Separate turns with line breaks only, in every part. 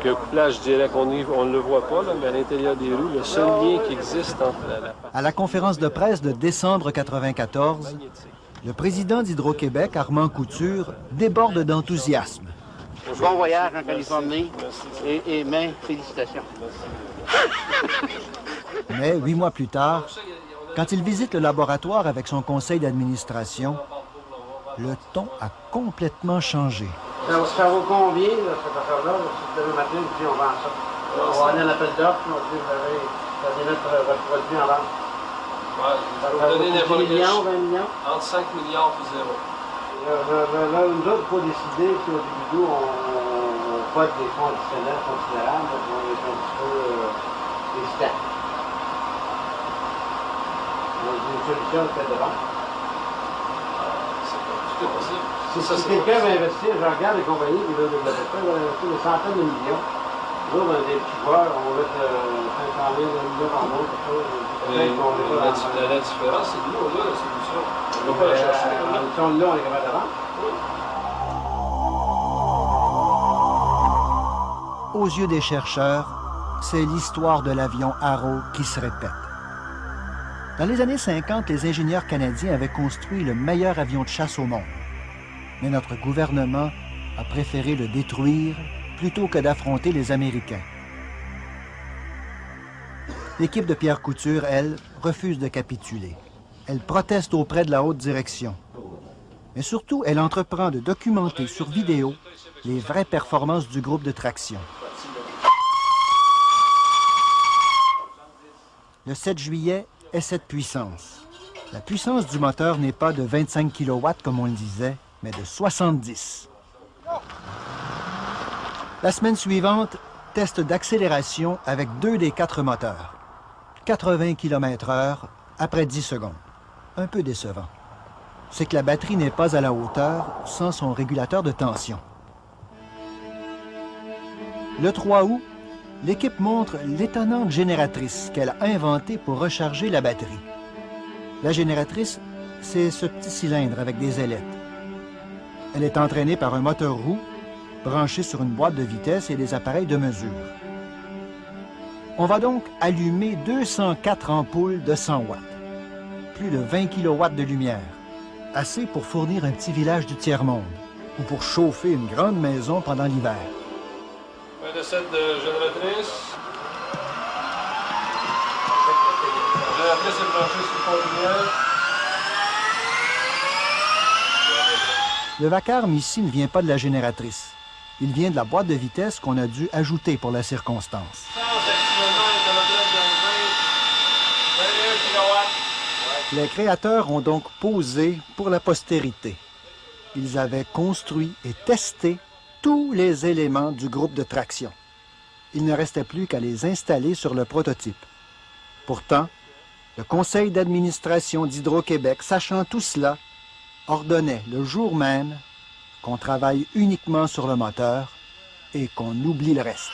Que couplage direct, on ne le voit pas, là, mais à l'intérieur des roues, le seul lien qui existe entre
À la conférence de presse de décembre 1994, le président d'Hydro-Québec, Armand Couture, déborde d'enthousiasme.
Bon voyage en Californie et mes félicitations.
Mais 8 mois plus tard, quand il visite le laboratoire avec son conseil d'administration, le ton a complètement changé.
Ça vaut combien, là, cette affaire-là? Si demain matin, puis on vend ça. On va aller à l'appel d'offres, on dit, vous allez mettre votre produit en vente.
Ouais,
Ça va vous 10 millions, 20 millions?
Entre 5 milliards et 0.
Là, nous autres, il faut décider si au début, on vote des fonds additionnels considérables, donc on est un petit peu hésitant. On a une solution de fait de vente.
Tout est possible.
Si quelqu'un va investir, je regarde les compagnies qui veulent développer ça, ils vont investir des centaines de millions. Nous, on a des petits joueurs, on va mettre 500 000, 1 million par mois, quelque chose.
La différence, c'est que nous, on a la solution. On ne va pas la chercher.
Si on l'a, on est capable de vendre.
Aux yeux des chercheurs, c'est l'histoire de l'avion Arrow qui se répète. Dans les années 50, les ingénieurs canadiens avaient construit le meilleur avion de chasse au monde. Mais notre gouvernement a préféré le détruire plutôt que d'affronter les Américains. L'équipe de Pierre Couture, elle, refuse de capituler. Elle proteste auprès de la haute direction. Mais surtout, elle entreprend de documenter sur vidéo les vraies performances du groupe de traction. Le 7 juillet est cette puissance. La puissance du moteur n'est pas de 25 kW comme on le disait, mais de 70. La semaine suivante, test d'accélération avec 2 des 4 moteurs. 80 km/h après 10 secondes. Un peu décevant. C'est que la batterie n'est pas à la hauteur sans son régulateur de tension. Le 3 août, l'équipe montre l'étonnante génératrice qu'elle a inventée pour recharger la batterie. La génératrice, c'est ce petit cylindre avec des ailettes. Elle est entraînée par un moteur roue branché sur une boîte de vitesse et des appareils de mesure. On va donc allumer 204 ampoules de 100 watts, plus de 20 kW de lumière, assez pour fournir un petit village du tiers-monde ou pour chauffer une grande maison pendant l'hiver.
Un de cette génératrice. La génératrice est branchée sur le pont de lumière.
Le vacarme ici ne vient pas de la génératrice. Il vient de la boîte de vitesse qu'on a dû ajouter pour la circonstance. Les créateurs ont donc posé pour la postérité. Ils avaient construit et testé tous les éléments du groupe de traction. Il ne restait plus qu'à les installer sur le prototype. Pourtant, le conseil d'administration d'Hydro-Québec, sachant tout cela, ordonnait le jour même qu'on travaille uniquement sur le moteur et qu'on oublie le reste.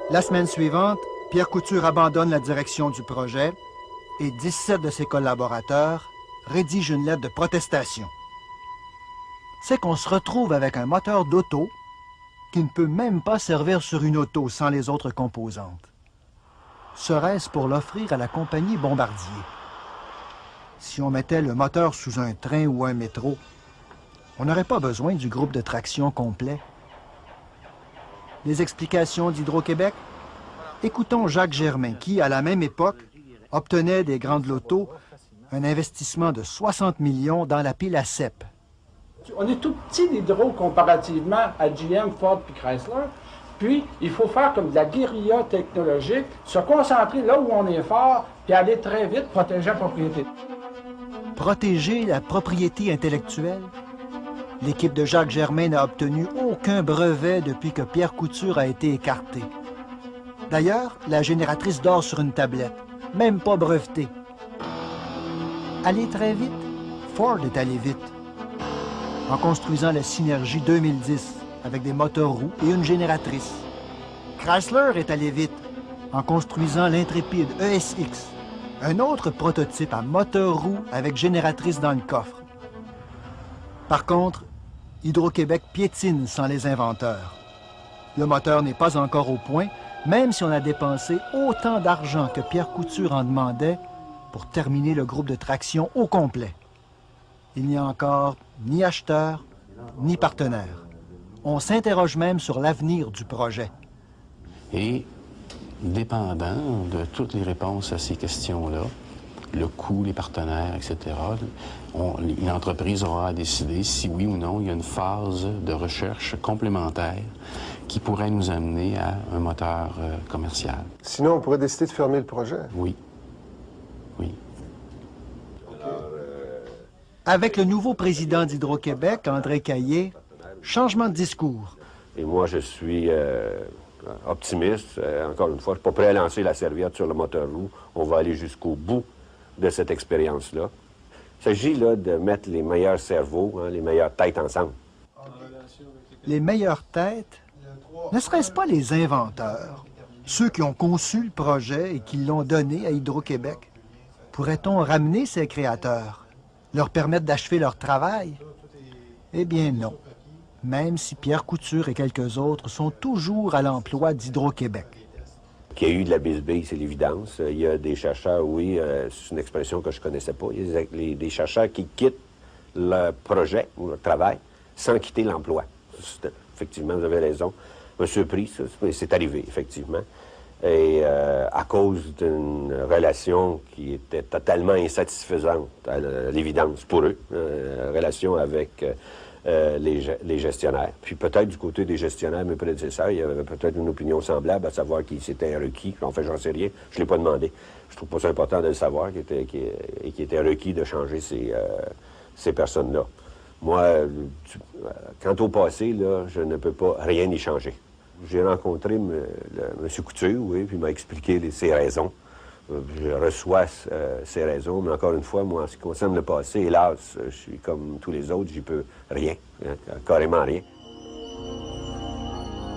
La semaine suivante, Pierre Couture abandonne la direction du projet et 17 de ses collaborateurs rédigent une lettre de protestation. C'est qu'on se retrouve avec un moteur d'auto qui ne peut même pas servir sur une auto sans les autres composantes. Serait-ce pour l'offrir à la compagnie Bombardier? Si on mettait le moteur sous un train ou un métro, on n'aurait pas besoin du groupe de traction complet. Les explications d'Hydro-Québec? Écoutons Jacques Germain, qui, à la même époque, obtenait des grandes lotos un investissement de 60 millions dans la pile à cèpe.
On est tout petit l'hydro comparativement à GM, Ford et Chrysler. Puis, il faut faire comme de la guérilla technologique, se concentrer là où on est fort, puis aller très vite, protéger la propriété.
Protéger la propriété intellectuelle? L'équipe de Jacques Germain n'a obtenu aucun brevet depuis que Pierre Couture a été écarté. D'ailleurs, la génératrice dort sur une tablette, même pas brevetée. Aller très vite? Ford est allé vite. En construisant la Synergie 2010 avec des moteurs roues et une génératrice. Chrysler est allé vite en construisant l'intrépide ESX, un autre prototype à moteur roue avec génératrice dans le coffre. Par contre, Hydro-Québec piétine sans les inventeurs. Le moteur n'est pas encore au point, même si on a dépensé autant d'argent que Pierre Couture en demandait pour terminer le groupe de traction au complet. Il n'y a encore ni acheteur, ni partenaire. On s'interroge même sur l'avenir du projet.
Et dépendant de toutes les réponses à ces questions-là, le coût, les partenaires, etc., l'entreprise aura à décider si oui ou non il y a une phase de recherche complémentaire qui pourrait nous amener à un moteur commercial.
Sinon, on pourrait décider de fermer le projet.
Oui. Oui.
Avec le nouveau président d'Hydro-Québec, André Caillé, changement de discours.
Et moi, je suis optimiste. Encore une fois, je ne suis pas prêt à lancer la serviette sur le moteur roue. On va aller jusqu'au bout de cette expérience-là. Il s'agit là de mettre les meilleurs cerveaux, les meilleures têtes ensemble.
Les meilleures têtes, ne serait-ce pas les inventeurs, ceux qui ont conçu le projet et qui l'ont donné à Hydro-Québec? Pourrait-on ramener ces créateurs, leur permettre d'achever leur travail? Eh bien non, même si Pierre Couture et quelques autres sont toujours à l'emploi d'Hydro-Québec.
Qu'il y a eu de la bisbille, c'est l'évidence. Il y a des chercheurs, oui, c'est une expression que je ne connaissais pas. Il y a des chercheurs qui quittent leur projet ou leur travail sans quitter l'emploi. Effectivement, vous avez raison. Je me suis pris, c'est arrivé, effectivement. Et à cause d'une relation qui était totalement insatisfaisante, à l'évidence pour eux, relation avec les gestionnaires. Puis peut-être du côté des gestionnaires, mes prédécesseurs, il y avait peut-être une opinion semblable, à savoir qui c'était requis. En fait, j'en sais rien. Je ne l'ai pas demandé. Je trouve pas ça important de le savoir, qui était requis de changer ces personnes-là. Moi, quant au passé, là, je ne peux pas rien y changer. J'ai rencontré M. Couture, oui, puis il m'a expliqué ses raisons. Je reçois ces raisons, mais encore une fois, moi, en ce qui concerne le passé, hélas, je suis comme tous les autres, j'y peux rien, carrément rien.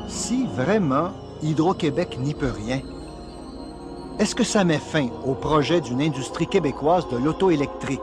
Si vraiment Hydro-Québec n'y peut rien, est-ce que ça met fin au projet d'une industrie québécoise de l'auto électrique?